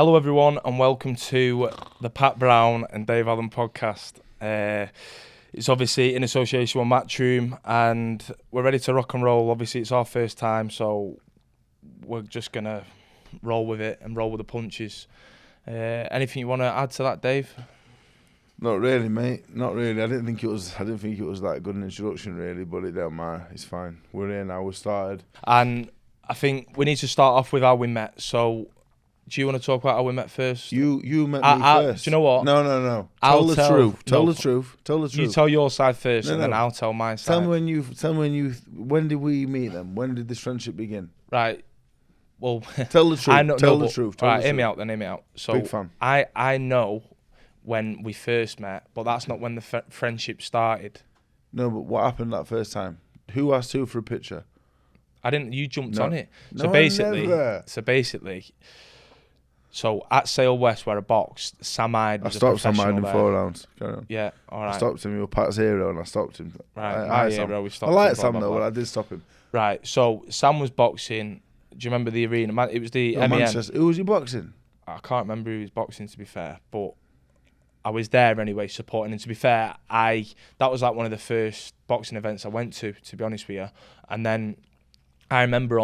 Hello everyone and welcome to the Pat Brown and Dave Allen podcast. It's obviously in association with Matchroom and we're ready to rock and roll. Obviously it's our first time, so we're just going to roll with it and roll with the punches. Anything you want to add to that, Dave? Not really, mate. Not really. I didn't think it was that good an introduction, really. But it don't matter. It's fine. We're here now. We started. And I think we need to start off with how we met. So, do you want to talk about how we met first? You met me first. Do you know what? No. Tell the truth. Tell the truth. You tell your side first, and then I'll tell my side. Tell me when did we meet them? When did this friendship begin? Right. Well, tell the truth. Tell the truth. Right, hear me out. So, big fan. I know when we first met, but that's not when the friendship started. No, but what happened that first time? Who asked who for a picture? I didn't. You jumped on it. No, So basically, at Sale West where I boxed, Sam Hyde was a professional. I stopped Sam Hyde in 4 rounds. Carry on. Yeah, all right. I stopped him. He was Pat's hero, and I stopped him. Right, I like Sam though, but I did stop him. Right. So Sam was boxing. Do you remember the arena? It was the MEN. Manchester. Who was he boxing? I can't remember who he was boxing, to be fair, but I was there anyway, supporting him. To be fair, that was like one of the first boxing events I went to be honest with you. And then I remember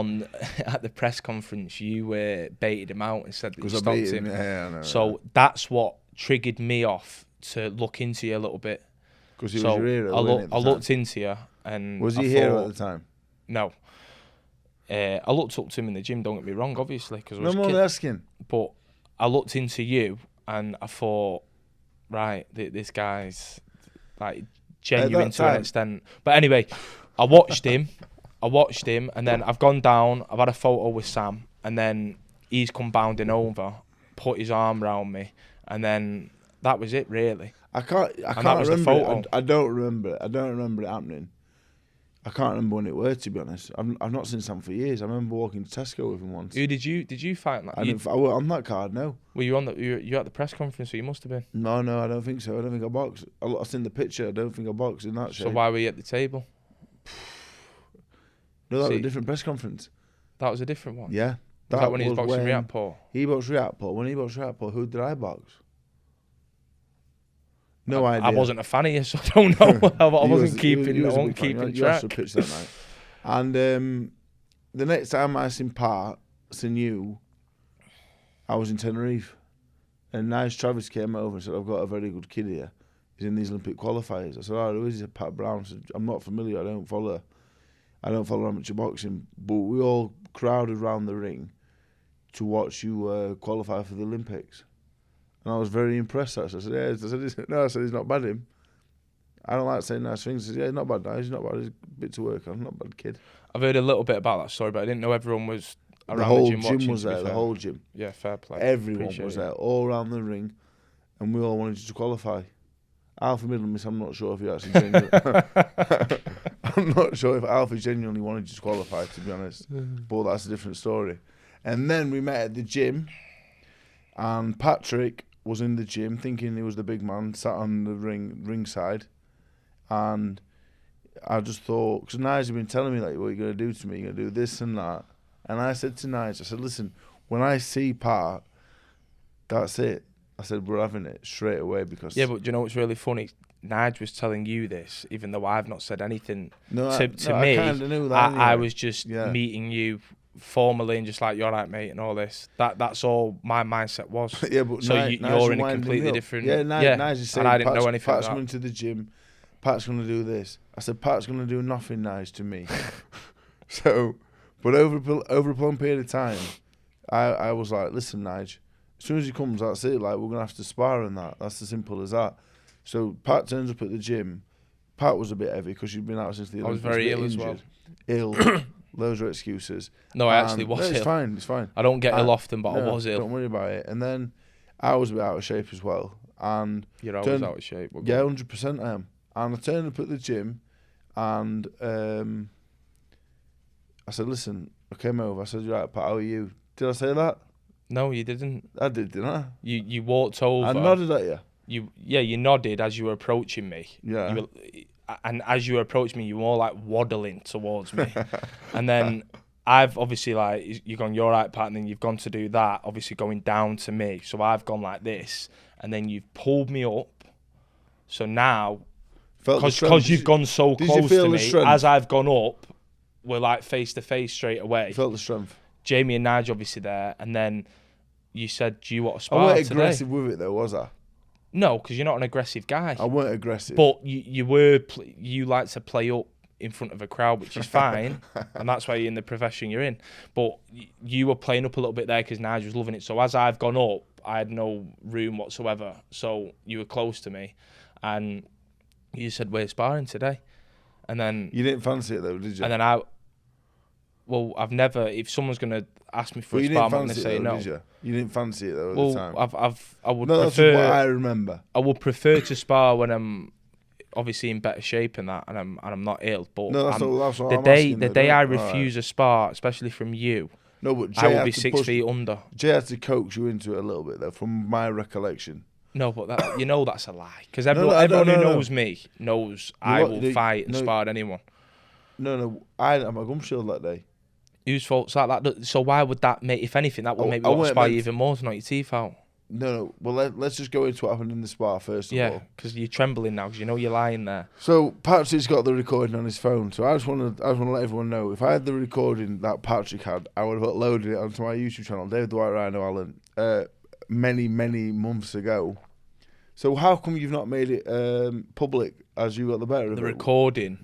at the press conference, you baited him out and said that you stopped him. Yeah, I know. So that's what triggered me off to look into you a little bit. Because he was your hero. I looked into you, and was he here at the time? No. I looked up to him in the gym. Don't get me wrong, obviously, because I was no more asking. But I looked into you, and I thought, right, this guy's like genuine to an extent. But anyway, I watched him, and then I've gone down. I've had a photo with Sam, and then he's come bounding over, put his arm around me, and then that was it, really. I can't remember. I don't remember it happening. I can't remember when it was, to be honest. I've not seen Sam for years. I remember walking to Tesco with him once. Who did you fight? On that card, no. Were you you at the press conference? So you must have been. No, I don't think so. I don't think I boxed. I've seen the picture. I don't think I boxed in that shape. So why were you at the table? No, that was a different press conference. That was a different one? Yeah. Was that when he was boxing Riatpur? He boxed Riatpur. When he boxed Riatpur, who did I box? No idea. I wasn't a fan of you, so I don't know. I wasn't keeping track. You asked for a pitch that night. And the next time I seen you, I was in Tenerife. And Nice Travis came over and said, I've got a very good kid here. He's in these Olympic qualifiers. I said, who is he? Pat Brown. I said, I'm not familiar. I don't follow amateur boxing. But we all crowded around the ring to watch you qualify for the Olympics. And I was very impressed. I said, he's not bad, him. I don't like saying nice things. I said, yeah, he's not bad, he's not bad. He's a bit to work on, not a bad kid. I've heard a little bit about that story, but I didn't know everyone was around the gym watching. The whole gym. Yeah, fair play. Everyone was there, all around the ring, and we all wanted you to qualify. Alpha Middleman, I'm not sure if he actually genuinely... I'm not sure if Alpha genuinely wanted you to qualify, to be honest. But that's a different story. And then we met at the gym, and Patrick was in the gym thinking he was the big man, sat on the ringside, and I just thought, because Nige had been telling me, like, what are you going to do to me? You're going to do this and that. And I said to Nige, I said, listen, when I see Pat, that's it. I said, we're having it straight away because... Yeah, but do you know what's really funny? Nige was telling you this, even though I've not said anything. To me, I kind of knew that anyway. I was just meeting you formally and just like, you're right, mate, and all this. That's all my mindset was. Yeah, but so you're in a completely different... Nige is saying, and I didn't know anything Pat's going to the gym, Pat's going to do this. I said, Pat's going to do nothing nice to me. But over a long period of time, I was like, listen, Nige, as soon as he comes, that's it. Like, we're going to have to spar and that. That's as simple as that. So Pat turns up at the gym. Pat was a bit heavy because she'd been out since the Olympics. I was very ill as well. Ill. Those are excuses. No, I actually was ill. It's fine. I don't get ill often, but I was ill. Don't worry about it. And then I was a bit out of shape as well. And you're always out of shape. Yeah, 100% I am. And I turned up at the gym and I said, listen, I came over. I said, you're right, Pat, how are you? Did I say that? No, you didn't. I did, didn't I? You walked over. I nodded at you. You nodded as you were approaching me. Yeah. And as you were approaching me, you were more like waddling towards me. And then I've obviously, like, you've gone your right part, and then you've gone to do that, obviously going down to me. So I've gone like this, and then you've pulled me up. So now, because you've gone so close to me, as I've gone up, we're like face to face straight away. You felt the strength. Jamie and Nige obviously there, and then you said, "Do you want to spar I weren't today?" aggressive with it though, was I? No, because you're not an aggressive guy. I weren't aggressive. But you like to play up in front of a crowd, which is fine, and that's why you're in the profession you're in. But you were playing up a little bit there because Nige was loving it. So as I've gone up, I had no room whatsoever. So you were close to me, and you said, "We're sparring today," and then you didn't fancy it though, did you? And then I've never. If someone's gonna ask me for a spar, I'm not gonna say no. Did you? You didn't fancy it though at the time. I would no, prefer. That's what I remember. I would prefer to spar when I'm obviously in better shape and that, and I'm not ill. But no, that's what the I'm day asking, the day I refuse a spar, especially from you, no, but I will be 6 feet under. Jay had to coax you into it a little bit though, from my recollection. No, but that's a lie. Because everyone who knows me knows I will fight and spar anyone. No, I had my gum shield that day. Whose fault's that? So why would that make? If anything, that would make me want to spar you even more to knock your teeth out. No. Well, let's just go into what happened in the spar first of all. Yeah, because you're trembling now because you know you're lying there. So Patrick's got the recording on his phone. So I just want to let everyone know, if I had the recording that Patrick had, I would have uploaded it onto my YouTube channel, David Dwight Rhino Allen, many months ago. So how come you've not made it public as you got the better of it? The recording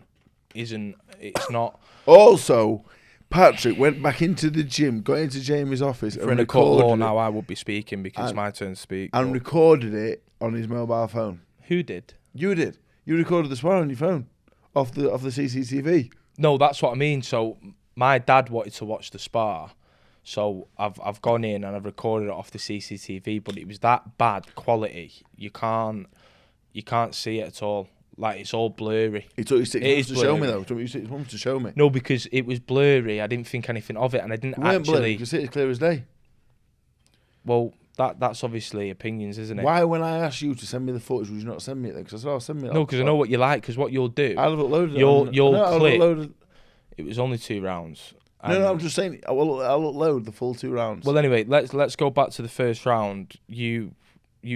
isn't. It's not. Also, Patrick went back into the gym, got into Jamie's office, and recorded it. Now I will be speaking because it's my turn to speak. And recorded it on his mobile phone. Who did? You did. You recorded the spar on your phone, off the CCTV. No, that's what I mean. So my dad wanted to watch the spar, so I've gone in and I've recorded it off the CCTV. But it was that bad quality. You can't see it at all. Like, it's all blurry. It took you 6 months to show me, though. It took you 6 months to show me. No, because it was blurry. I didn't think anything of it, and I didn't actually. Blurry. You could see it as clear as day. Well, that's obviously opinions, isn't it? Why, when I asked you to send me the footage, would you not send me it then? Because I said, "I'll send me it." No, because I know what you like. Because what you'll do, I'll have uploaded it. You'll clip. It was only 2 rounds. No, I'm just saying. I'll upload the full 2 rounds. Well, anyway, let's go back to the first round. You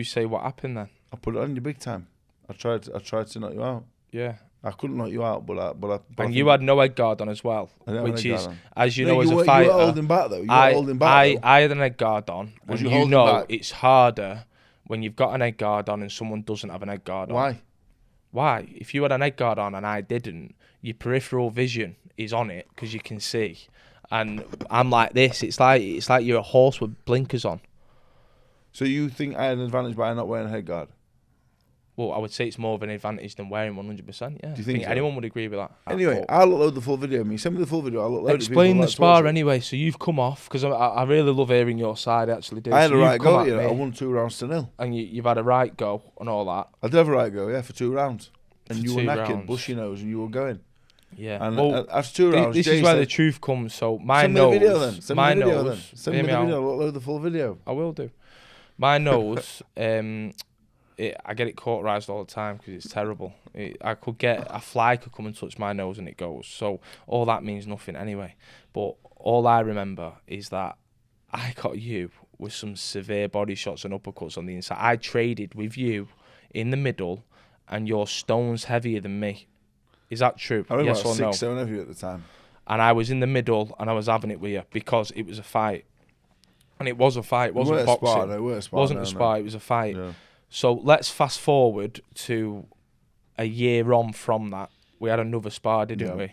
say what happened then? I put it on you big time. I tried to knock you out. Yeah. I couldn't knock you out, but and you had no head guard on as well, which is, as you know, as a fighter. You were holding back though. I had an head guard on, and you know back? It's harder when you've got an head guard on and someone doesn't have an head guard on. Why? If you had an head guard on and I didn't, your peripheral vision is on it because you can see, and I'm like this. It's like you're a horse with blinkers on. So you think I had an advantage by not wearing a head guard? Well, I would say it's more of an advantage than wearing 100%. Yeah. Do you think so? Anyone would agree with that? Anyway, I'll upload the full video. Send me the full video. I'll upload it. Explain the spar anyway. So you've come off, because I really love hearing your side. I actually do. I had a right go. I won 2 rounds to 0. And you've had a right go and all that. I did have a right go, yeah, for 2 rounds. And you were knackered, bushy nose, and you were going. Yeah. And after 2 rounds, this is where the truth comes. So my nose. Send me the video then. Send me the video then. Send me the video. I'll upload the full video. I will do. My nose. I get it cauterized all the time because it's terrible. A fly could come and touch my nose and it goes. So all that means nothing anyway. But all I remember is that I got you with some severe body shots and uppercuts on the inside. I traded with you in the middle, and you're stones heavier than me. Is that true? I remember yes or no? 6 stone heavy at the time. And I was in the middle and I was having it with you because it was a fight. And it was a fight. It wasn't boxing. It wasn't a spar. It was a fight. Yeah. So let's fast forward to a year on from that. We had another spar, didn't we?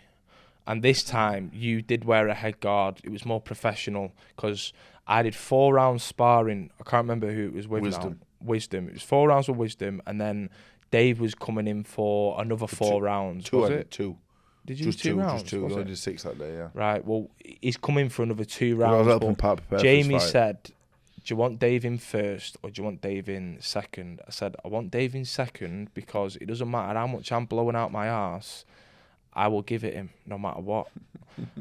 And this time you did wear a head guard. It was more professional because I did 4 rounds sparring. I can't remember who it was with now. Wisdom. It was 4 rounds with Wisdom, and then Dave was coming in for another 4 rounds. Two. Was it? 2. Did you do 2 rounds? Just 2. I only did 6 that day, yeah. Right, well, he's coming for another 2 rounds. I was helping Pat prepare Jamie for his fight. said, do you want Dave in first or do you want Dave in second? I said, I want Dave in second because it doesn't matter how much I'm blowing out my arse, I will give it him no matter what.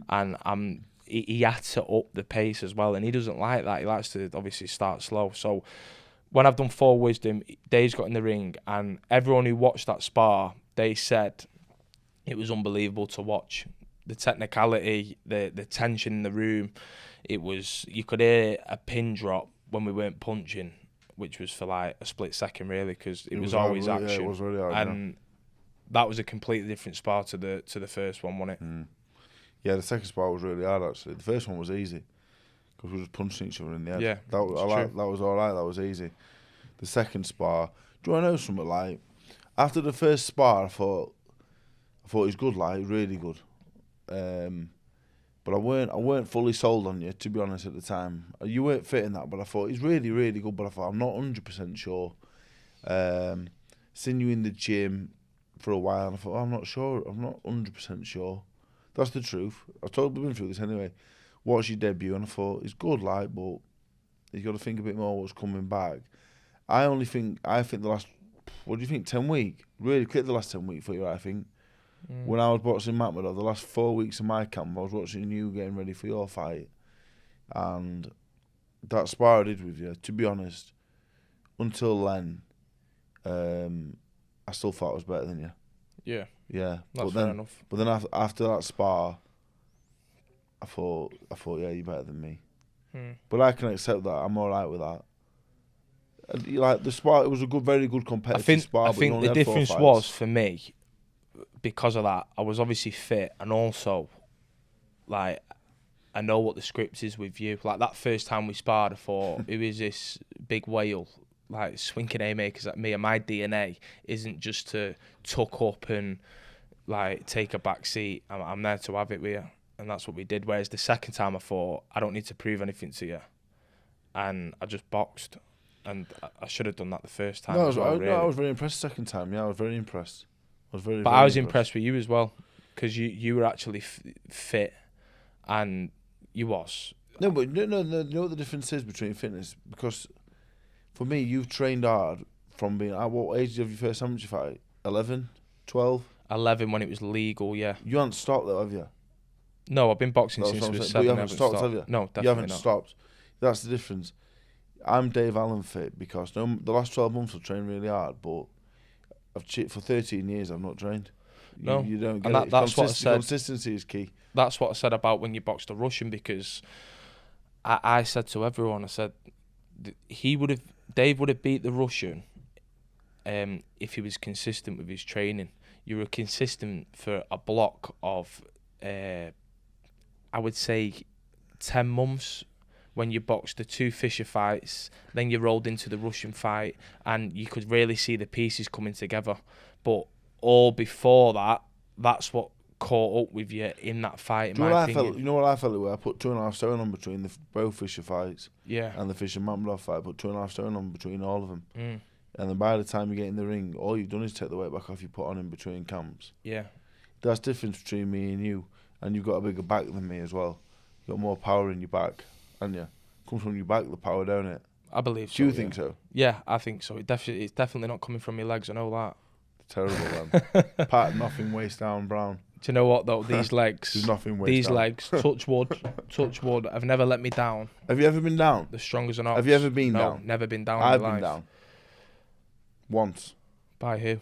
And he had to up the pace as well, and he doesn't like that. He likes to obviously start slow. So when I've done 4 Wisdom, Dave's got in the ring, and everyone who watched that spar, they said it was unbelievable to watch. the technicality, the tension in the room. It was, you could hear a pin drop when we weren't punching, which was for like a split second really, because it was always hard, action. Yeah, it was really hard, and that was a completely different spar to the first one, wasn't it? Yeah, the second spar was really hard actually. The first one was easy because we were just punching each other in the head. Yeah, that was all right. That was easy. The second spar, do you want to know something? Like, after the first spar, I thought he was good, like really good. But I weren't fully sold on you, to be honest, at the time. You weren't fitting that, but I thought he's really, really good. But I thought I'm not 100% sure. Seen you in the gym for a while, and I thought I'm not sure. I'm not 100% sure. That's the truth. I've totally been through this anyway. Watched your debut, and I thought he's good, like, but he's got to think a bit more what's coming back. I think the last, what do you think, 10 week? Really clicked the last 10 week for you, I think. When I was boxing Matchroom, the last 4 weeks of my camp, I was watching you getting ready for your fight. And that spar I did with you, to be honest, until then, I still thought I was better than you. Yeah. Yeah. That's fair enough. But then after that spar, I thought, yeah, you're better than me. But I can accept that. I'm all right with that. Like, the spar, it was a very good competitive spar. I think the difference was, for me, because of that, I was obviously fit, and also, like, I know what the script is with you. Like, that first time we sparred, I thought, who is this big whale, like, swinging haymakers at me, and my DNA isn't just to tuck up and, like, take a back seat. I'm there to have it with you, and that's what we did. Whereas the second time, I thought, I don't need to prove anything to you, and I just boxed, and I should have done that the first time. No, really. I was very impressed the second time. Yeah, I was very impressed. But I was impressed with you as well, because you were actually fit, and you was. No, but no. You know what the difference is between fitness? Because for me, you've trained hard from being. At what age did you have your first amateur fight? 11, 12? 11 when it was legal, yeah. You haven't stopped though, have you? No, I've been boxing since I was 7. But you haven't stopped, have you? No, definitely you haven't not. stopped. That's the difference. I'm Dave Allen fit because the last 12 months I've trained really hard, but for 13 years I've not trained. You don't get it. That's what I said. Consistency is key. That's what I said about when you boxed a Russian, because I said to everyone, I said Dave would have beat the Russian if he was consistent with his training. You were consistent for a block of I would say 10 months. When you boxed the 2 Fisher fights, then you rolled into the Russian fight, and you could really see the pieces coming together. But all before that, that's what caught up with you in that fight, in my opinion. You know what I felt like? I put 2.5 stone on between both Fisher fights. Yeah. And the Fisher Mamlov fight, I put 2.5 stone on between all of them. And then by the time you get in the ring, all you've done is take the weight back off you put on in between camps. Yeah. That's the difference between me and you. And you've got a bigger back than me as well. You've got more power in your back. And yeah, comes from your back, the power, don't it? I believe so. Do you think so? Yeah, I think so. It's definitely not coming from your legs, I know that. Terrible, man. Pat, nothing waist down, Brown. Do you know what, though? These legs. There's nothing waist these down. legs, touch wood, have never let me down. Have you ever been down? The strongest an ox. Have you ever been down? No, never been down I've in my been life. down. Once. By who?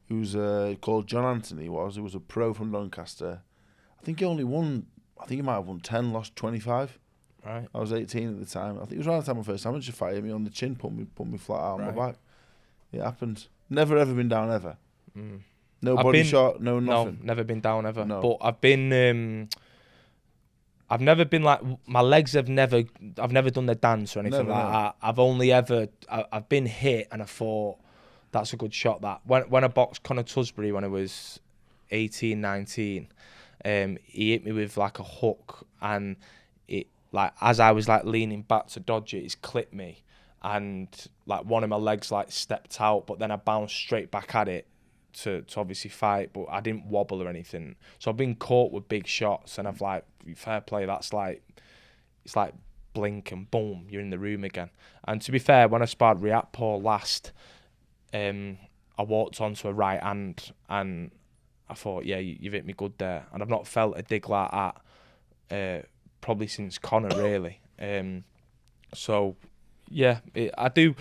He was called John Anthony, he was a pro from Doncaster. I think he only won, he might have won 10, lost 25. Right. I was 18 at the time. I think it was around the time my first amateur fight, hit me on the chin, put me flat out on my back. It happened. Never ever been down ever. No body shot, no nothing. No, never been down ever. No. But I've been I've never been like, my legs have never, I've never done the dance or anything that. I've only ever, I've been hit and I thought, that's a good shot that. When I boxed Conor Tusbury when I was 18, 19, he hit me with like a hook, and it, like, as I was like leaning back to dodge it, it's clipped me, and like one of my legs like stepped out, but then I bounced straight back at it to obviously fight, but I didn't wobble or anything. So I've been caught with big shots, and I've like, fair play, that's like, it's like blink and boom, you're in the room again. And to be fair, when I sparred Ep1 last, I walked onto a right hand and I thought, yeah, you've hit me good there. And I've not felt a dig like that probably since Conor, really. So, yeah, I do.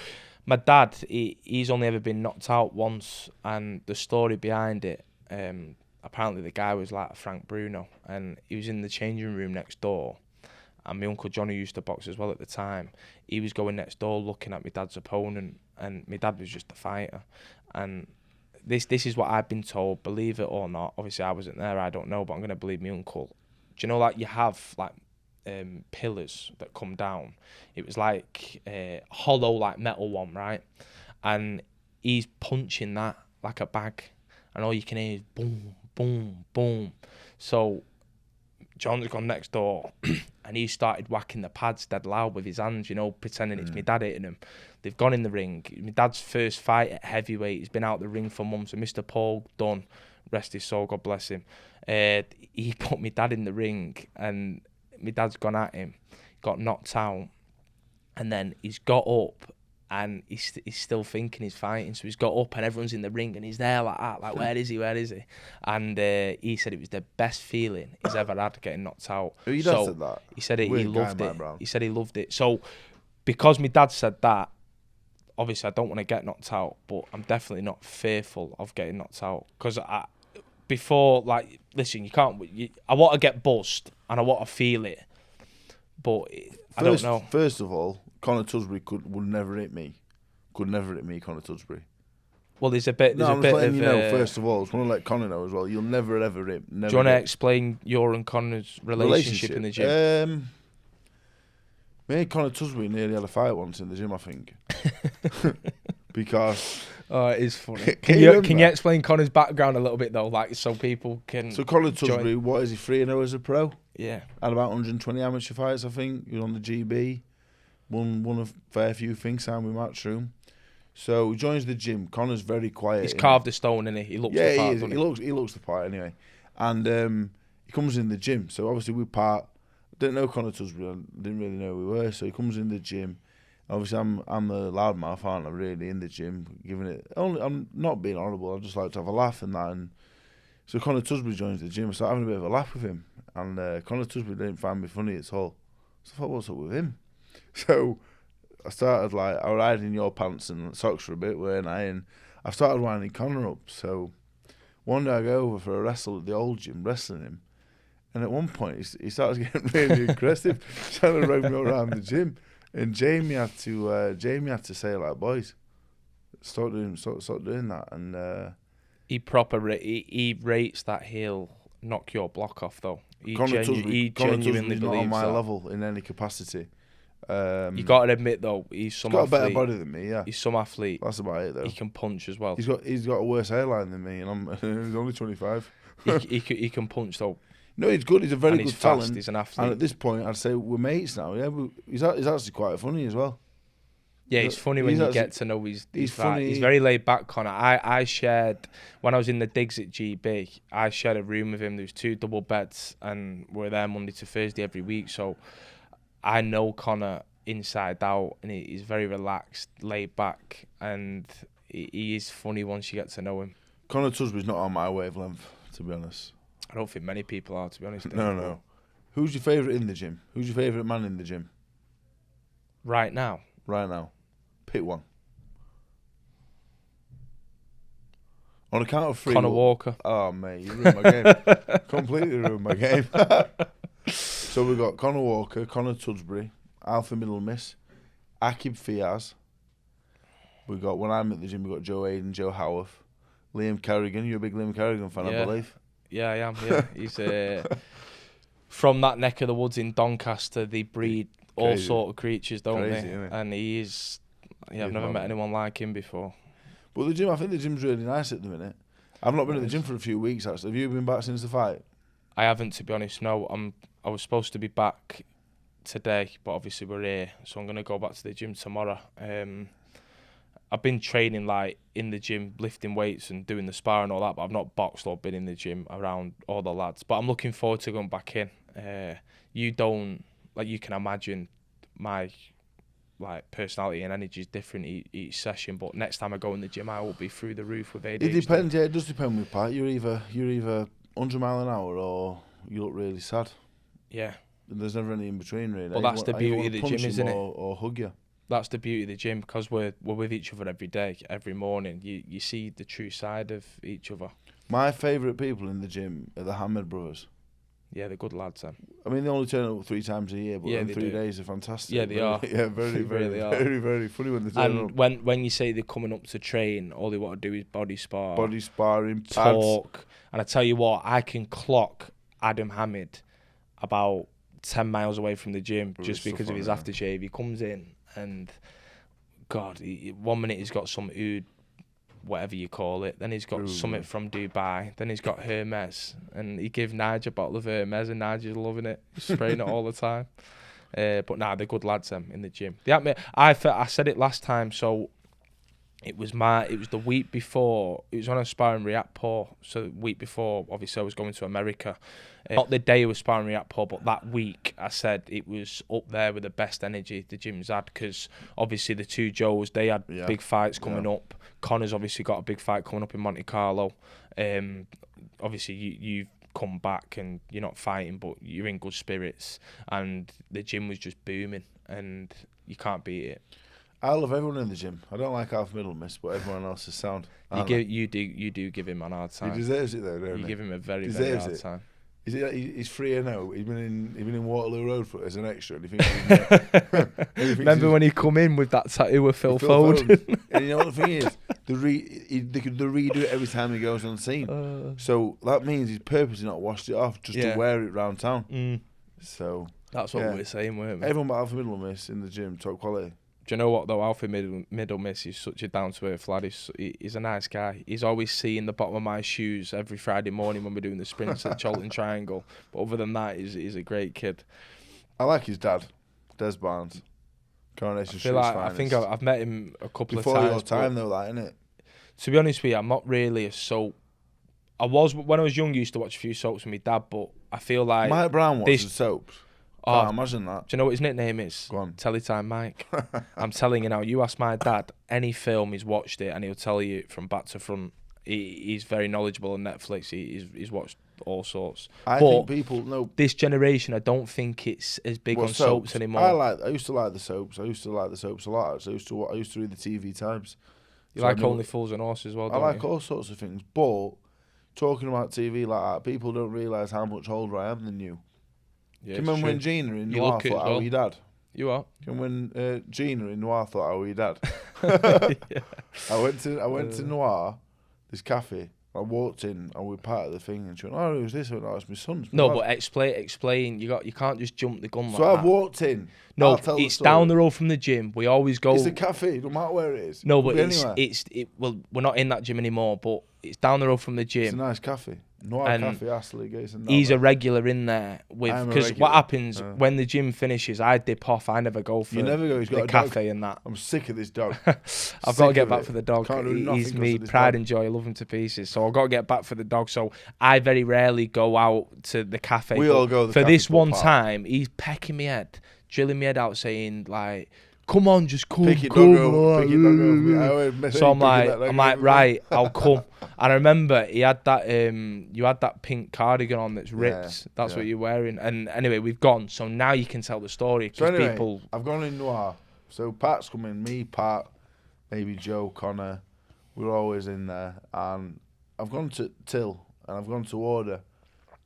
My dad, he's only ever been knocked out once, and the story behind it, apparently the guy was like a Frank Bruno, and he was in the changing room next door. And my uncle Johnny used to box as well at the time. He was going next door looking at my dad's opponent, and my dad was just a fighter. And this is what I've been told, believe it or not. Obviously, I wasn't there, I don't know, but I'm going to believe my uncle. Do you know, like, you have, like, pillars that come down? It was like a hollow, like, metal one, right? And he's punching that like a bag, and all you can hear is boom, boom, boom. So John's gone next door, and he started whacking the pads dead loud with his hands, you know, pretending it's my dad hitting him. They've gone in the ring. My dad's first fight at heavyweight. He's been out the ring for months. And Mr. Paul Dunn, rest his soul, God bless him. He put my dad in the ring, and my dad's gone at him, got knocked out, and then he's got up, and he's still thinking he's fighting. So he's got up, and everyone's in the ring, and he's there like that, like, where is he? And he said it was the best feeling he's ever had, getting knocked out. Your dad said that? He said he loved it. Brown. He said he loved it. So because my dad said that, obviously I don't want to get knocked out, but I'm definitely not fearful of getting knocked out. Because before, like, listen, I want to get buzzed, and I want to feel it, but I don't know. First of all, Conor Tusbury would never hit me. Could never hit me, Conor Tusbury. Well, there's a bit. I'm just letting you know. First of all, I just want to let Conor know as well. You'll never ever hit. Never. Do you want to explain your and Conor's relationship in the gym? Me and Conor Tusbury nearly had a fight once in the gym, I think. Because it is funny. Can you explain Conor's background a little bit though, like, so people can? So Conor Tusbury, what is he, 3-0 as a pro? Yeah. Had about 120 amateur fights, I think. He was on the GB. Won a fair few things, signed with Matchroom. So he joins the gym. Conor's very quiet. He's carved a stone, isn't he? He looks the part, he looks the part anyway. And he comes in the gym. So obviously we part. Didn't know Conor Tusbury. I didn't really know who we were. So he comes in the gym. Obviously I'm the loudmouth, aren't I? Really, in the gym, giving it. I'm not being horrible. I just like to have a laugh and that. And so Conor Tusbury joins the gym. I started having a bit of a laugh with him. And Conor Tusbury didn't find me funny at all. So I thought, what's up with him? So I started, like, I was hiding your pants and socks for a bit, weren't I? And I started winding Conor up. So one day I go over for a wrestle at the old gym, wrestling him. And at one point he starts getting really aggressive, trying to run me around the gym. And Jamie had to say, like, boys, stop doing that. And he rates that he'll knock your block off though. He genuinely believes not on my that. level in any capacity. You got to admit though, he's some athlete. Got a better body than me, yeah. He's some athlete. That's about it though. He can punch as well. He's got a worse hairline than me, and he's only 25. he can punch though. No, he's good. He's a very good talent. He's an athlete. And at this point, I'd say we're mates now. Yeah, he's actually quite funny as well. Yeah, he's funny when you get to know he's funny. He's very laid back, Conor. I shared, when I was in the digs at GB, I shared a room with him. There was 2 double beds, and we're there Monday to Thursday every week. So I know Conor inside out, and he's very relaxed, laid back, and he is funny once you get to know him. Conor Tusbury's not on my wavelength, to be honest. I don't think many people are, to be honest. No. Who's your favourite in the gym? Who's your favourite man in the gym? Right now? Pick one. On account of 3. Conor Walker. Oh, mate, you ruined my game. Completely ruined my game. So we've got Conor Walker, Conor Tusbury, Alpha Middle Miss, Akib Fiaz. We got, when I'm at the gym, we got Joe Hayden, Joe Howarth, Liam Kerrigan. You're a big Liam Kerrigan fan, I believe. Yeah, I am. Yeah, he's from that neck of the woods in Doncaster. They breed all sort of creatures, don't they? And he is. Yeah, I've never met anyone like him before. But the gym, I think the gym's really nice at the minute. I've not been at the gym for a few weeks actually. Have you been back since the fight? I haven't, to be honest. No, I was supposed to be back today, but obviously we're here, so I'm gonna go back to the gym tomorrow. I've been training, like, in the gym, lifting weights and doing the spar and all that, but I've not boxed or been in the gym around all the lads. But I'm looking forward to going back in. You can imagine my, like, personality and energy is different each session, but next time I go in the gym, I will be through the roof with ADHD. It depends, yeah, it does depend with Pat. You're either 100 mile an hour or you look really sad. Yeah. There's never any in between, really. Well, that's the beauty of the gym, isn't it? Or hug you. That's the beauty of the gym, because we're with each other every day, every morning. You see the true side of each other. My favourite people in the gym are the Hammond brothers. Yeah, they're good lads, then. I mean, they only turn up 3 times a year, but in 3 days they're fantastic. Yeah, they are. Yeah, very, very funny when they turn up. And when you say they're coming up to train, all they want to do is body sparring, talk. Pads. And I tell you what, I can clock Adam Hamid about 10 miles away from the gym just because of his aftershave. He comes in and, God, 1 minute he's got some oud, whatever you call it. Then he's got something from Dubai. Then he's got Hermes. And he gave Nigel a bottle of Hermes and Nigel's loving it. He's spraying it all the time. But nah, they're good lads in the gym. I said it last time, so it was the week before. It was when I was sparring Ep1. So the week before, obviously, I was going to America. Not the day I was sparring Ep1, but that week, I said it was up there with the best energy the gym's had, because obviously the two Joes, they had big fights coming up. Connor's obviously got a big fight coming up in Monte Carlo. Obviously, you've come back and you're not fighting, but you're in good spirits. And the gym was just booming, and you can't beat it. I love everyone in the gym. I don't like Alpha Middle Miss, but everyone else is sound. You do give him an hard time. He deserves it though, don't he? You give him a very hard time. He's 3-0. He's been in Waterloo Road as an extra. And Remember when he come in with that tattoo of Phil Foden? And you know what the thing is? They redo it every time he goes on scene. So that means he's purposely not washed it off just to wear it round town. So that's what we were saying, weren't we? Everyone but Alpha Middle Miss in the gym, top quality. Do you know what though? Alpha Middle Miss is such a down to earth lad. He's a nice guy. He's always seeing the bottom of my shoes every Friday morning when we're doing the sprints at Cholton Triangle. But other than that, he's a great kid. I like his dad, Des Barnes. Coronation Street's finest. I think I've met him a couple of times. Before your time though, that, innit? To be honest with you, I'm not really a soap. I was when I was young. Used to watch a few soaps with my dad, but I feel like Mike Brown watches soaps. Can't imagine that. Do you know what his nickname is? Go on. Teletime Mike. I'm telling you now, you ask my dad any film, he's watched it, and he'll tell you from back to front. He's very knowledgeable on Netflix. He's watched all sorts. I think people know. This generation, I don't think it's as big on soaps anymore. I used to like the soaps. I used to like the soaps a lot. Actually. I used to read the TV Times. You like Only Fools and Horses as well, don't you? I like all sorts of things. But talking about TV like that, people don't realise how much older I am than you. Yeah, do you remember when Gina in Noir thought I were your dad? You are. Do you remember when Gina in Noir thought I were your dad? Yeah. I went to Noir, this cafe. I walked in and we were part of the thing, and she went, "Oh, who's this?" I went, "Oh, it's my son." No, but explain. You can't just jump the gun like that. So I walked in. No, it's down the road from the gym. We always go. It's a cafe, no matter where it is. No, but well, we're not in that gym anymore. But it's down the road from the gym. It's a nice cafe. Noir Cafe, Astley, Gason. He's a regular in there because what happens when the gym finishes, I dip off. I never go for the cafe and that. I'm sick of this dog. I've got to get back for the dog. He's me pride and joy. I love him to pieces. So I've got to get back for the dog. So I very rarely go out to the cafe. We all go to the for cafe this one time. He's pecking me head, drilling me head out, saying like, "Come on, just come." Pick your dog over. So I'm like, right, I'll come. And I remember he had that you had that pink cardigan on that's ripped. That's what you're wearing. And anyway, we've gone. So now you can tell the story. So anyway, I've gone in Noir. So Pat's come in. Me, Pat, maybe Joe, Connor. We're always in there. And I've gone to Till and I've gone to order.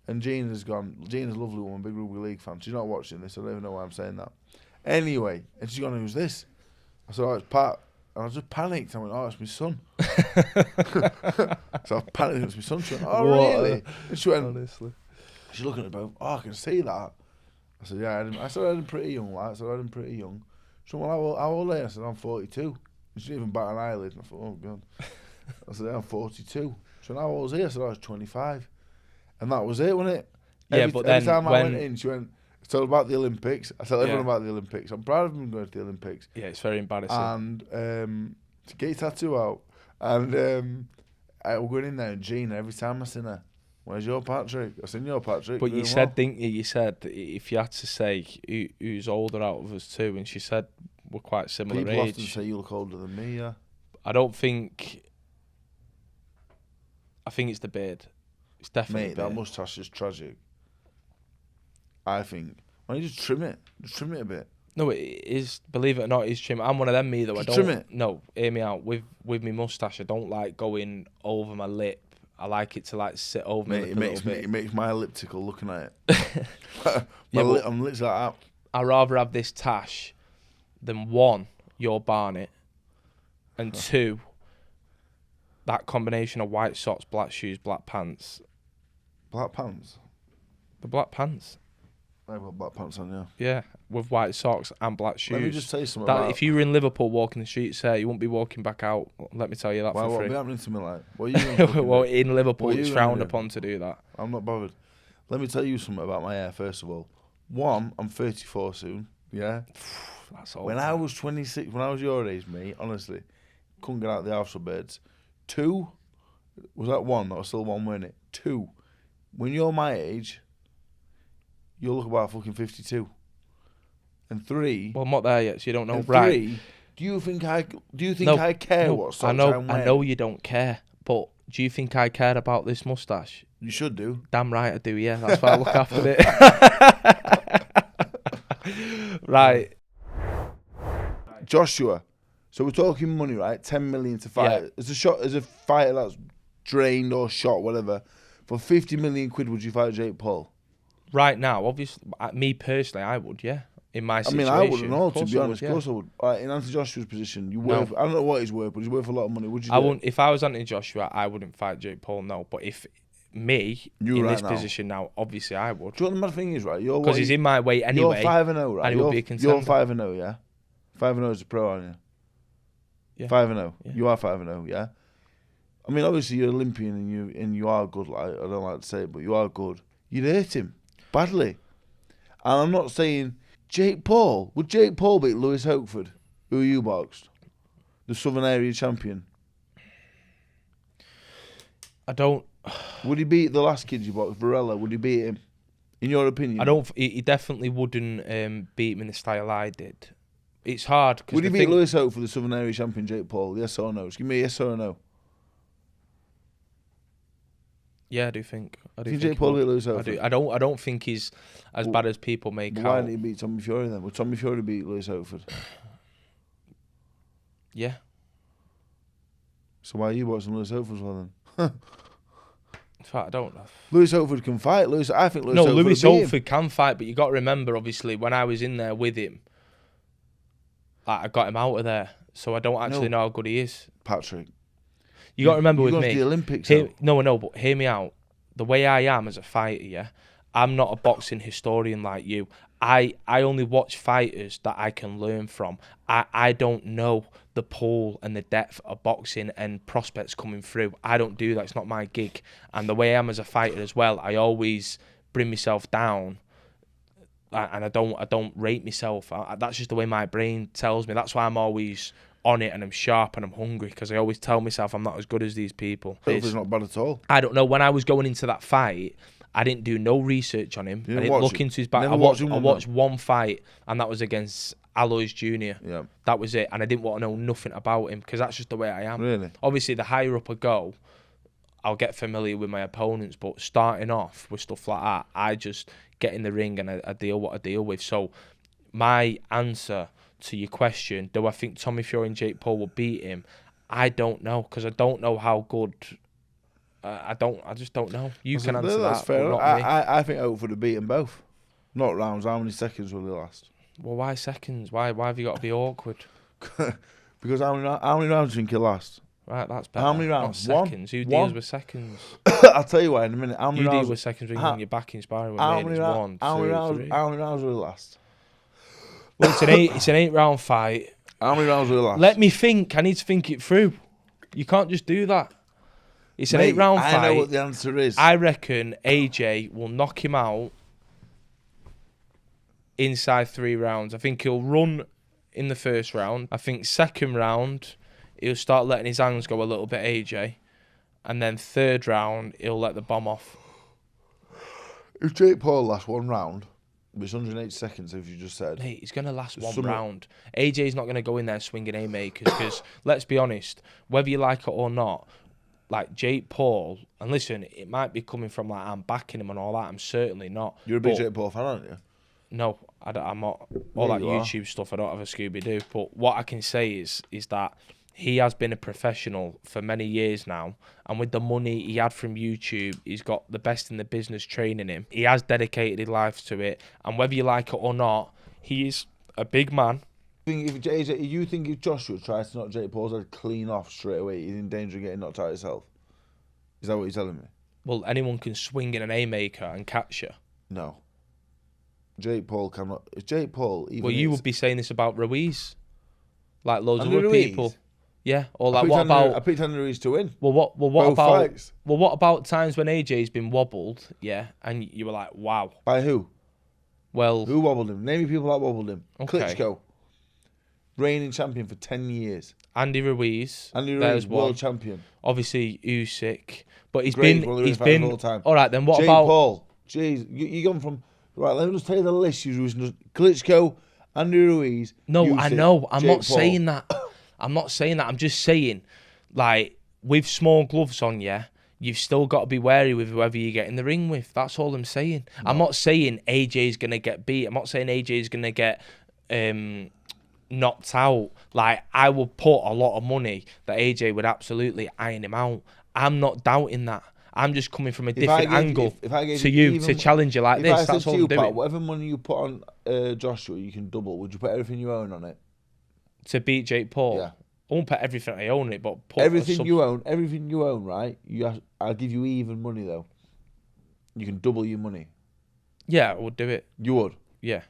And Gina's gone. Gina's a lovely woman, big rugby league fan. She's not watching this. I don't even know why I'm saying that. Anyway, and she's gone, "Who's this?" I said, "Oh, it's Pat." And I just panicked. I went, "Oh, it's my son." So I panicked. It was my son. She went, "Oh, really?" And she went, honestly. She's looking at me, "Oh, I can see that." I said, "Yeah." I said, "I had him pretty young." Like, I said, "I had him pretty young." She went, "Well, how old are you?" I said, "I'm 42." And she didn't even bat an eyelid. And I thought, "Oh, God." I said, "Yeah, I'm 42." She went, "How old was he?" I said, "I was 25." And that was it, wasn't it? Every time I went in, she went, "It's all about the Olympics." I tell everyone about the Olympics. I'm proud of him going to the Olympics. Yeah, it's very embarrassing. And to get your tattoo out. And we're going in there, and Gina, every time I seen her, "Where's your Patrick?" I seen your Patrick. But you said, didn't you? You said if you had to say who's older out of us two, and she said we're quite similar age. People often say you look older than me, yeah. I think it's the beard. It's definitely that moustache is tragic. I think. Why don't you just trim it? Just trim it a bit. No, it is. Believe it or not, it's trim. I'm one of them, though. Just trim it. No, hear me out. With my moustache, I don't like going over my lip I like it to like sit over me Mate, a little bit. it makes my lip tickle looking at it. I'm literally like that. I'd rather have this tash than 1, your Barnet, and 2, that combination of white socks, black shoes, black pants. Black pants? The black pants. I've got black pants on, yeah. Yeah, with white socks and black shoes. Let me just say something about... If you were in Liverpool walking the streets there, you wouldn't be walking back out. Let me tell you that for free. What would be happening to me, like? What are you doing? Well, in Liverpool, it's frowned upon to do that. I'm not bothered. Let me tell you something about my hair, first of all. 1, I'm 34 soon, yeah? That's all. When I was 26, when I was your age, mate, honestly, couldn't get out of the house for beds. 2, was that 1? That was still 1, weren't it? 2, when you're my age... You'll look about fucking 52. And 3... Well, I'm not there yet, so you don't know. And right. 3, do you think I care what socks I'm wearing? I know you don't care, but do you think I care about this moustache? You should do. Damn right I do, yeah. That's why I look after it. Right. Joshua. So we're talking money, right? 10 million to fight. Yeah. As a fighter that's drained or shot, whatever. For 50 million quid, would you fight Jake Paul? Right now, obviously, me personally, I would, yeah. In my situation. I wouldn't know, to be honest. Yeah. Of course I would. Right, in Anthony Joshua's position, I don't know what he's worth, but he's worth a lot of money. Would you do wouldn't. If I was Anthony Joshua, I wouldn't fight Jake Paul, no. But if me, in this position now, obviously I would. Do you know what the mad thing is, right? Because he's in my weight anyway. You're 5-0, right? And he would be a contender. You're 5-0, yeah? 5-0 as a pro, aren't you? Yeah. 5-0. Yeah. You are 5-0, yeah? I mean, obviously you're Olympian and you are good, like, I don't like to say it, but you are good. You'd hurt him badly. And I'm not saying Jake Paul. Would Jake Paul beat Lewis Hochford, who you boxed? The Southern Area champion. I don't... Would he beat the last kid you boxed, Varela? Would he beat him? In your opinion? I don't... He definitely wouldn't beat me in the style I did. It's hard. Would he beat Lewis Hochford, the Southern Area champion, Jake Paul? Yes or no? Just give me a yes or a no. Yeah, I do think. Jake Paul beat Lewis Hochford? I don't think he's as bad as people make out. Why didn't he beat Tommy Fury then? Would Tommy Fury beat Lewis Hochford? Yeah. So why are you watching Lewis Hochford as well then? In fact, I don't know. Lewis Hochford can fight. I think Lewis Hochford Lewis Hochford can fight, but you got to remember, obviously, when I was in there with him, I got him out of there, so I don't actually know how good he is. Patrick. You got to remember with me. The Olympics. No, but hear me out. The way I am as a fighter, yeah, I'm not a boxing historian like you. I only watch fighters that I can learn from. I don't know the pool and the depth of boxing and prospects coming through. I don't do that. It's not my gig. And the way I am as a fighter as well, I always bring myself down. And I don't rate myself. That's just the way my brain tells me. That's why I'm always on it and I'm sharp and I'm hungry, because I always tell myself I'm not as good as these people. Hochford's not bad at all. I don't know. When I was going into that fight, I didn't do no research on him. I didn't look into his back. I watched one fight, and that was against Alois Jr. Yeah. That was it. And I didn't want to know nothing about him, because that's just the way I am. Really? Obviously, the higher up I go, I'll get familiar with my opponents. But starting off with stuff like that, I just get in the ring and I deal what I deal with. So my answer to your question, do I think Tommy Fury and Jake Paul will beat him? I don't know, because I don't know how good. I just don't know. You can answer that's that. Fair. Not me. I think Hochford would have beat them both. Not rounds. How many seconds will they last? Well, why seconds? Why have you got to be awkward? Because how many rounds do you think he'll last? Right, that's better. How many rounds? Not seconds. Who deals with seconds? I'll tell you why in a minute. How many you rounds? deal with seconds when you're back in sparring with how me. Many one, how many two, rounds? three. How many rounds will it last? Well, it's an 8-round fight. How many rounds will it last? Let me think. I need to think it through. You can't just do that. It's an 8-round fight. I know what the answer is. I reckon AJ will knock him out inside 3 rounds. I think he'll run in the first round. I think second round, he'll start letting his hands go a little bit, AJ. And then third round, he'll let the bomb off. If Jake Paul lasts 1 round, it's 180 seconds, as you just said. Mate, he's going to last 1 round. AJ's not going to go in there swinging haymakers, because, let's be honest, whether you like it or not, like Jake Paul, and listen, it might be coming from like I'm backing him and all that. I'm certainly not. You're a big Jake Paul fan, aren't you? No, I'm not. All that YouTube stuff, I don't have a Scooby-Doo. But what I can say is that he has been a professional for many years now. And with the money he had from YouTube, he's got the best in the business training him. He has dedicated his life to it. And whether you like it or not, he is a big man. You think if Joshua tries to knock Jake Paul's head clean off straight away, he's in danger of getting knocked out himself? Is that what you're telling me? Well, anyone can swing in an haymaker and catch you. No. Jake Paul cannot. If Jake Paul even. Well, you would be saying this about Ruiz, like loads of Andy other Ruiz? people. Yeah, or like what about? I picked Andy Ruiz to win. What Both about? fights. Well, what about times when AJ's been wobbled? Yeah, and you were like, wow. By who? Well, Who wobbled him? Name me people that wobbled him. Okay. Klitschko, reigning champion for 10 years. Andy Ruiz. Andy Ruiz, there's one. world champion. Obviously, Usyk, but he's Great, been. one of the He's greatest fighters been. of all time. All right, then what Jake about? Paul. Jeez, you gone from right. Let me just tell you the list. You was Klitschko, Andy Ruiz. No, Usyk, I know. I'm Jake not Paul. saying that. I'm not saying that. I'm just saying, like, with small gloves on, yeah, you've still got to be wary with whoever you get in the ring with. That's all I'm saying. No. I'm not saying AJ's going to get beat. I'm not saying AJ's going to get knocked out. Like, I will put a lot of money that AJ would absolutely iron him out. I'm not doubting that. I'm just coming from a different angle to you to challenge you like this. That's all I'm doing. Whatever money you put on Joshua, you can double. Would you put everything you own on it? To beat Jake Paul? Yeah. I won't put everything I own it, but put everything you own, right? I'll give you even money though. You can double your money. Yeah, I would do it. You would? Yeah.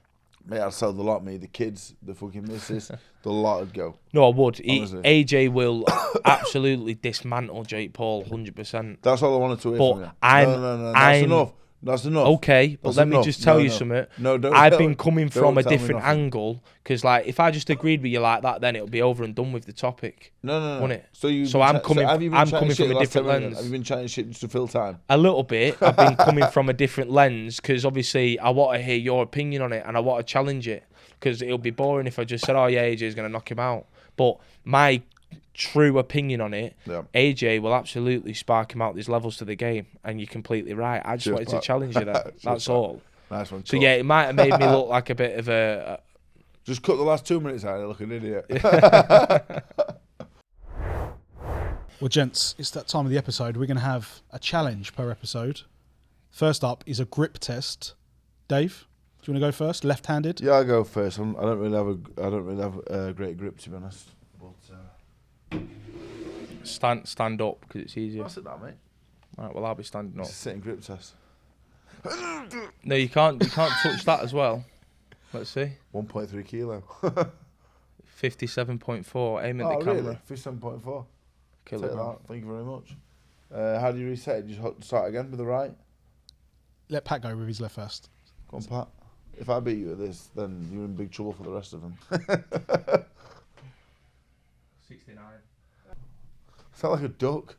Mate, I'd sell the lot, me. The kids, the fucking missus, the lot would go. No, I would. AJ will absolutely dismantle Jake Paul 100%. That's all I wanted to hear from you. No, that's enough. That's enough. Okay, but let me just tell you something. No, don't. I've been coming from a different angle because, like, if I just agreed with you like that, then it'll be over and done with the topic. No. Wouldn't it? So I'm coming from a different lens. Have you been chatting shit just to fill time? A little bit. I've been coming from a different lens because obviously I want to hear your opinion on it and I want to challenge it because it'll be boring if I just said, "Oh yeah, AJ's going to knock him out." But my true opinion on it, AJ will absolutely spark him out. There's levels to the game, and you're completely right. I just wanted to challenge you there. That's all. Nice one. So yeah, it might have made me look like a bit of a. Just cut the last 2 minutes out. I look an idiot. Well, gents, it's that time of the episode. We're going to have a challenge per episode. First up is a grip test. Dave, do you want to go first? Left-handed. Yeah, I'll go first. I don't really have a great grip, to be honest. But stand up because it's easier. I'll sit down, mate. Right, well I'll be standing up. It's a sitting grip test. No, you can't touch that as well. Let's see. 1.3 kilo. 57.4. Aim at the camera. Really? 57.4. Kilogram. Thank you very much. How do you reset it? Just start again with the right? Let Pat go with his left first. Go on, Pat. If I beat you at this, then you're in big trouble for the rest of them. 69. Sound like a duck.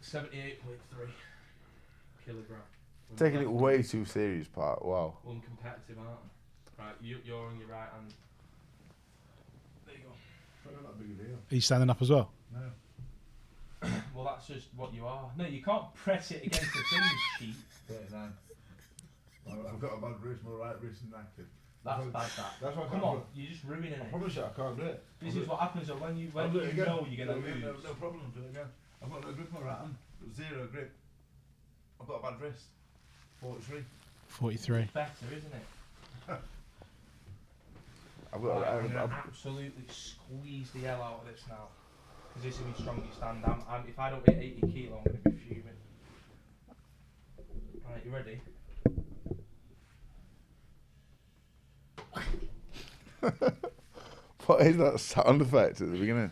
78.3 kilogram. Taking it way too serious, Pat. Wow. Uncompetitive, aren't I? Right, you're on your right hand. There you go. Not big a deal. Are you standing up as well? No. Well, that's just what you are. No, you can't press it against the thing, cheap. 39. I've got a bad wrist, my right wrist is knackered. That's bad, that. That's why I Come can't on, do it. you're just ruining I it. promise you, I can't do it. This is what happens when you know you're going to lose. No problem, do it again. I've got no grip on my right hand. Zero grip. I've got a bad wrist. 43. 43. It's better, isn't it? I've got. I'm going to absolutely squeeze the hell out of this now. Because this is my strongest stand. If I don't hit 80 kilo, I'm going to be fuming. Right, you ready? What is that sound effect at the beginning?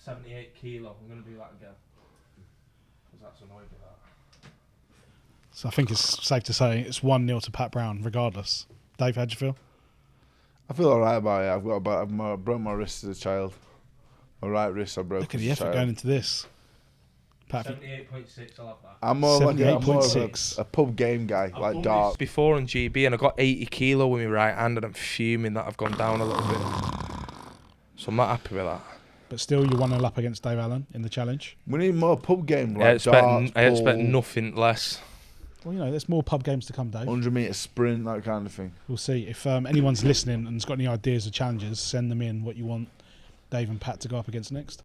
78 kilo. I'm going to do that again. Because that's annoying me, that. So I think it's safe to say it's 1-0 to Pat Brown, regardless. Dave, how'd you feel? I feel alright about it. I broke my wrist as a child. My right wrist I broke. Look at the effort going into this. Pat, 78.6, I'll have that. I'm more like a a pub game guy, I've like done darts. this before on GB, and I got 80 kilo with my right hand, and I'm fuming that I've gone down a little bit. So I'm not happy with that. But still, you're 1-0 up against Dave Allen in the challenge. We need more pub game, like darts, I expect nothing less. Well, there's more pub games to come, Dave. 100-metre sprint, that kind of thing. We'll see. If anyone's listening and has got any ideas or challenges, send them in what you want Dave and Pat to go up against next.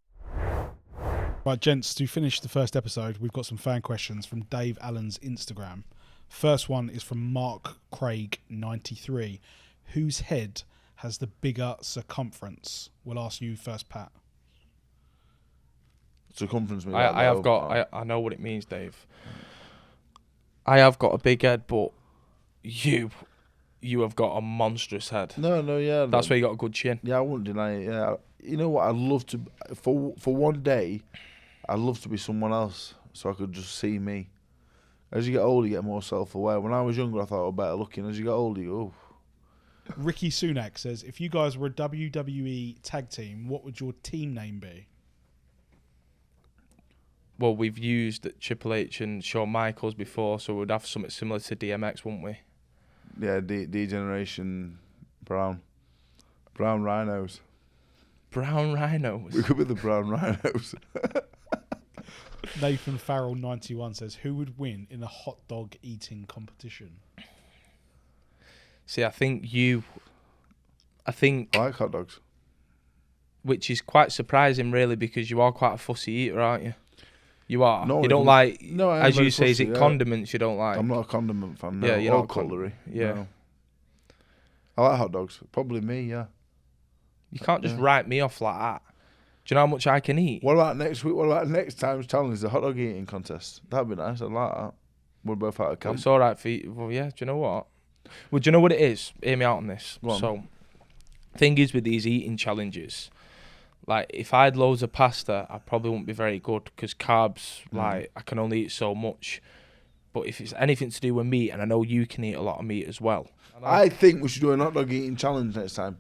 Right, gents, to finish the first episode, we've got some fan questions from Dave Allen's Instagram. First one is from Mark Craig 93. Whose head has the bigger circumference? We'll ask you first, Pat. Circumference. I know what it means, Dave. I have got a big head, but you have got a monstrous head. No, yeah. That's why you got a good chin. Yeah, I wouldn't deny it. Yeah, you know what? I'd love to for one day. I'd love to be someone else, so I could just see me. As you get older, you get more self-aware. When I was younger, I thought I was better looking. As you get older, you go, Ricky Sunak says, if you guys were a WWE tag team, what would your team name be? Well, we've used Triple H and Shawn Michaels before, so we'd have something similar to DMX, wouldn't we? Yeah, D-Generation Brown Rhinos. Brown Rhinos? We could be the Brown Rhinos. Nathan Farrell 91 says, who would win in a hot dog eating competition? See, I think I like hot dogs. Which is quite surprising, really, because you are quite a fussy eater, aren't you? You are. No, you don't like, no, as you say, fussy, is it condiments you don't like? I'm not a condiment fan. No. Yeah, you're or not cutlery. Yeah. No. I like hot dogs. Probably me, yeah. You can't just write me off like that. Do you know how much I can eat? What about next week? What about next time's challenge? The hot dog eating contest. That'd be nice. I'd like that. We're both out of camp. It's all right for you. Well, yeah. Do you know what? Well, do you know what it is? Hear me out on this. So, thing is with these eating challenges, like if I had loads of pasta, I probably wouldn't be very good because carbs, like I can only eat so much. But if it's anything to do with meat, and I know you can eat a lot of meat as well. I think we should do a hot dog eating challenge next time.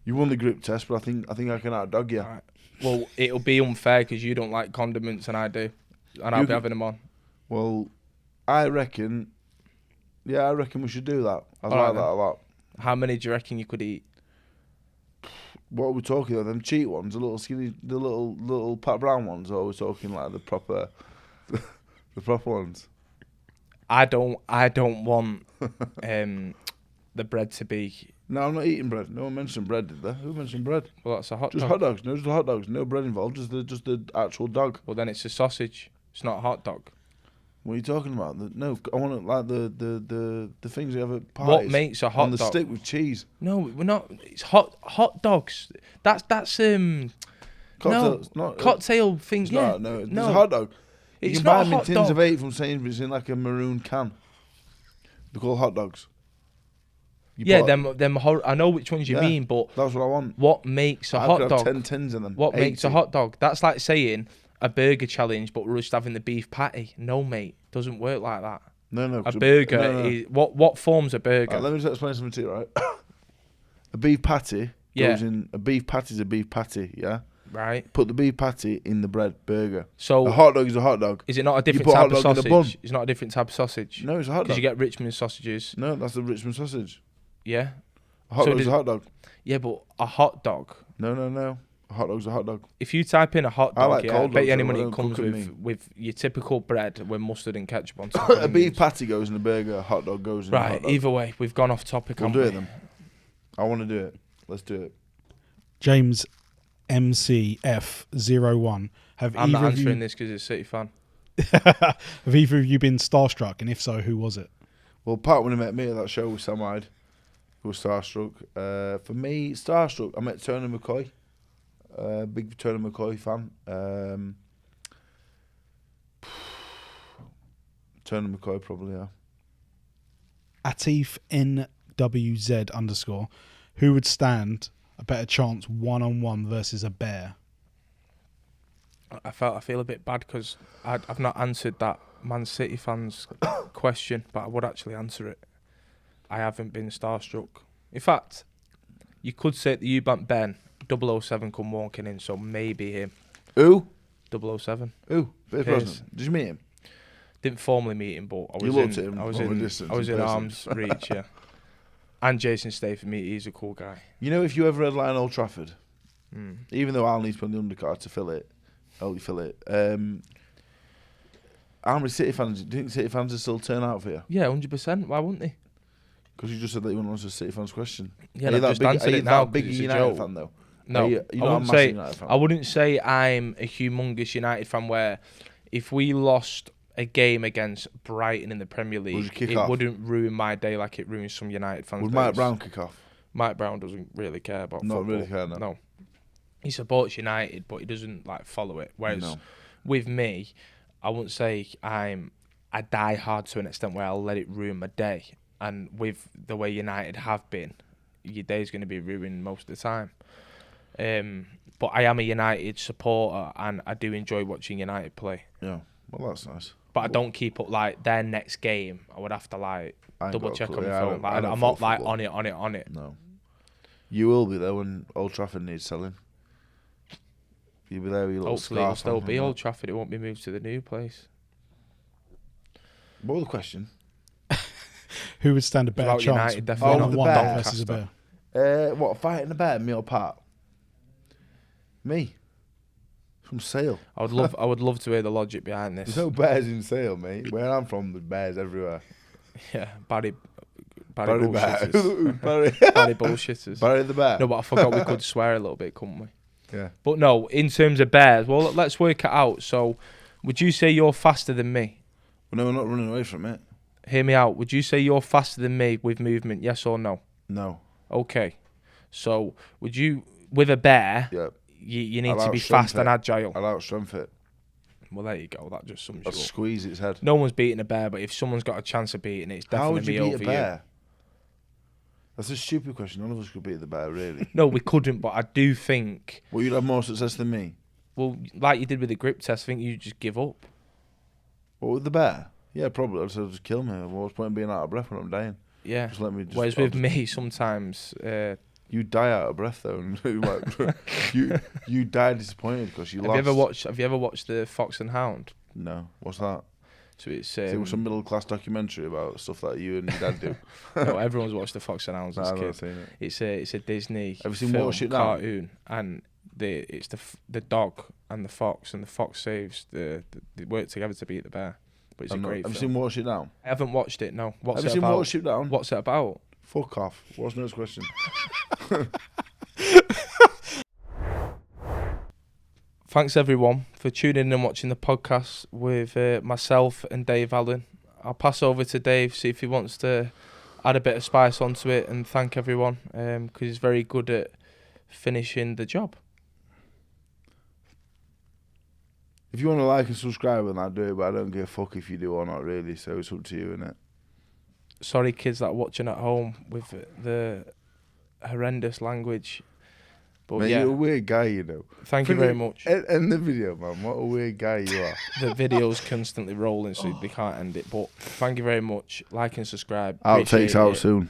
You won the grip test, but I think I can out-dog you. Right. Well, it'll be unfair because you don't like condiments and I do, and I'll be having them on. Well, I reckon we should do that. I like that a lot. How many do you reckon you could eat? What are we talking about? Them cheat ones, the little skinny, the little Pat Brown ones, or are we talking like the proper, the proper ones? I don't want the bread to be. No, I'm not eating bread. No one mentioned bread, did they? Who mentioned bread? Well, that's a hot just dog. Hot dogs. No, just hot dogs. No bread involved. Just the actual dog. Well, then it's a sausage. It's not a hot dog. What are you talking about? No, I want it like the things you have at parties. What makes a hot on the dog? stick with cheese. No, we're not. It's hot dogs. That's cocktail. no It's not, cocktail thing. it's Yeah, not, it's a hot dog. You It's can not buy a them in hot tins dog. of 8 from Sainsbury's in like a maroon can. They're called hot dogs. Yeah, I know which ones you mean, but that's what I want. what makes a I hot could have dog? 10 tins in them. What 80. makes a hot dog? That's like saying a burger challenge, but we're just having the beef patty. No, mate, doesn't work like that. No. A burger is what forms a burger? Right, let me just explain something to you, right? A beef patty goes in. A beef patty is a beef patty, yeah. Right. Put the beef patty in the bread burger. So a hot dog is a hot dog. Is it not a different put type hot of dog in a bun. sausage? It's not a different type of sausage. No, it's a hot dog. Because you get Richmond sausages. No, that's the Richmond sausage. Yeah. A hot dog is a hot dog. Yeah, but a hot dog. No. A hot dog's a hot dog. If you type in a hot dog, like I cold bet you dogs, any money though, it comes with your typical bread with mustard and ketchup on top. A beef patty goes in a burger. A hot dog goes in a hot Right. dog. Either way, we've gone off topic. We'll do it then. I want to do it. Let's do it. James MCF01. I'm not answering this because it's a City fan. Have either of you been starstruck? And if so, who was it? Well, Pat, when he met me at that show with Sam Hyde, who was starstruck. For me, starstruck, I met Turner McCoy. Big Turner McCoy fan. Turner McCoy, probably, yeah. Atif NWZ_. Who would stand a better chance 1-on-1 versus a bear? I feel a bit bad because I've not answered that Man City fans question, but I would actually answer it. I haven't been starstruck. In fact, you could say at the Eubank Ben, 007 come walking in, so maybe him. Who? 007. Who? Vice President. Did you meet him? Didn't formally meet him, but I was You looked at him I was from a in distance, I was in in person. arm's reach, yeah. And Jason Statham, he's a cool guy. You know, if you ever headline Old Trafford, even though I'll need to put the undercard to fill it, help you fill it, How many City fans? Do you think City fans will still turn out for you? Yeah, 100%. Why wouldn't they? Because you just said that you want to answer a City fans question. Yeah, Are you I've that just big, answered are you it now. that big 'cause it's a United joke. fan though? No, you're I not a wouldn't massive say. United fan. I wouldn't say I'm a humongous United fan. Where if we lost a game against Brighton in the Premier Would you League, kick it off? wouldn't ruin my day like it ruins some United fans' Would days. Mike Brown kick off? Mike Brown doesn't really care about Not football. really care, no. No, he supports United, but he doesn't like follow it. Whereas No. with me, I wouldn't say I die hard to an extent where I'll let it ruin my day. And with the way United have been, your day's going to be ruined most of the time. But I am a United supporter, and I do enjoy watching United play. Yeah. Well, that's nice. But I don't keep up like their next game. I would have to like I ain't double got a check clue. on the Yeah, I phone. don't- Like, I don't I'm follow not like football. on it. No. You will be there when Old Trafford needs selling. You'll be there with your little Hopefully, it'll scarf still on be and Old that. Trafford. It won't be moved to the new place. What was the question? Who would stand a better About chance? United, definitely not one the bear. versus a bear. What, fighting the bear, me or Pat? Me. From Sale. I would love to hear the logic behind this. There's no bears in Sale, mate. Where I'm from, there's bears everywhere. Yeah, Barry Barry the bear. bullshitters. Barry. Barry bullshitters. Barry the bear. No, but I forgot we could swear a little bit, couldn't we? Yeah. But no, in terms of bears, well, let's work it out. So, would you say you're faster than me? Well, no, we're not running away from it. Hear me out. Would you say you're faster than me with movement? Yes or no? No. Okay. So, would you, with a bear, Yeah. you need I'll to be outstrength fast and it. agile? I'll outstrength it. Well, there you go. That just sums you I'll up. squeeze its head. No one's beating a bear, but if someone's got a chance of beating it, it's How would definitely you me beat over a you. bear? That's a stupid question. None of us could beat the bear, really. No, we couldn't, but I do think, Well, you'd have more success than me. well, like you did with the grip test, I think you just give up. What, with the bear? Yeah, probably. I'd say just kill me. What's the point in being out of breath when I'm dying? Yeah. Just let me. Whereas with me, sometimes, You die out of breath though, and like, you die disappointed because you have lost. you ever watched the Fox and Hound? No, what's that? So it's Is it some middle class documentary about stuff that you and your dad do? no, everyone's watched the Fox and Hounds as Nah, a I've kid. not seen it. It's a Disney Have you seen film, Watership Down? cartoon, and it's the dog and the fox saves they work together to beat the bear. But it's a great Have you film. seen Watership Down? I haven't watched it. No. What's Have it you seen about? Watership Down? What's it about? Fuck off. What's the next question? Thanks everyone for tuning in and watching the podcast with myself and Dave Allen. I'll pass over to Dave, see if he wants to add a bit of spice onto it, and thank everyone because he's very good at finishing the job. If you want to like and subscribe, then I'll do it, but I don't give a fuck if you do or not, really. So it's up to you, innit? Sorry, kids that are watching at home with the horrendous language. But Mate, yeah, you're a weird guy, you know. thank you very much. End the video, man. What a weird guy you are. The video's constantly rolling, so they can't end it. But thank you very much. Like and subscribe. Outtakes Appreciate out it. soon.